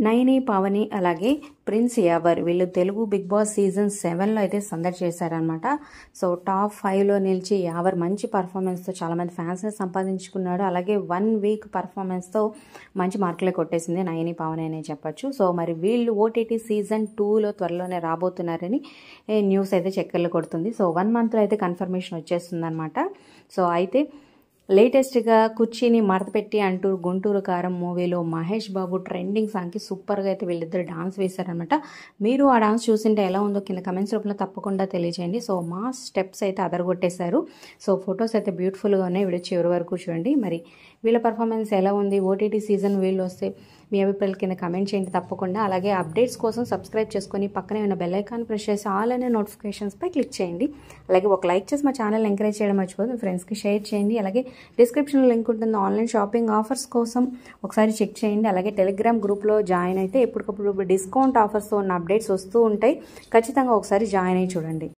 నయని, పవని అలాగే ప్రిన్స్ యావర్ వీళ్ళు Telugu big boss season 7లో అయితే సందడి చేశారనమాట. సో టాప్ 5లో నిలిచి యావర్ మంచి పర్ఫార్మెన్స్తో చాలామంది ఫ్యాన్స్ని సంపాదించుకున్నాడు. అలాగే 1 వీక్ పర్ఫార్మెన్స్తో మంచి మార్కులే కొట్టేసింది నయని, పవని అనే చెప్పచ్చు. సో మరి వీళ్ళు ఓటీటీ సీజన్ 2లో త్వరలోనే రాబోతున్నారని న్యూస్ అయితే చక్కర్లు కొడుతుంది. సో 1 మంత్లో అయితే కన్ఫర్మేషన్ వచ్చేస్తుంది అనమాట. సో అయితే లేటెస్ట్గా కుర్చీని మడతపెట్టి అంటూ గుంటూరు కారం మూవీలో మహేష్ బాబు ట్రెండింగ్ సాంగ్కి సూపర్గా అయితే వీళ్ళిద్దరు డాన్స్ వేశారనమాట. మీరు ఆ డాన్స్ చూసింటే ఎలా ఉందో కింద కమెంట్స్ రూపంలో తప్పకుండా తెలియజేయండి. సో మా స్టెప్స్ అయితే అదరగొట్టేశారు. సో ఫొటోస్ అయితే బ్యూటిఫుల్గా ఉన్నాయి. వీడియో చివరి వరకు చూడండి. మరి వీళ్ళ పర్ఫార్మెన్స్ ఎలా ఉంది, ఓటీటీ సీజన్ వీళ్ళు వస్తే మీ అభిప్రాయాల కింద కమెంట్ చేయండి తప్పకుండా. అలాగే అప్డేట్స్ కోసం సబ్స్క్రైబ్ చేసుకొని పక్కనే ఉన్న బెల్ ఐకాన్ ప్రెస్ చేసి ఆల్ అనే నోటిఫికేషన్స్పై క్లిక్ చేయండి. అలాగే ఒక లైక్ చేసి మా ఛానల్ ఎంకరేజ్ చేయడం మర్చిపోదు. మీ ఫ్రెండ్స్కి షేర్ చేయండి. అలాగే డిస్క్రిప్షన్లో లింక్ ఉంటుంది. ఆన్లైన్ షాపింగ్ ఆఫర్స్ కోసం ఒకసారి చెక్ చేయండి. అలాగే టెలిగ్రామ్ గ్రూప్లో జాయిన్ అయితే ఎప్పటికప్పుడు డిస్కౌంట్ ఆఫర్స్తో ఉన్న అప్డేట్స్ వస్తూ ఉంటాయి. ఖచ్చితంగా ఒకసారి జాయిన్ అయ్యి చూడండి.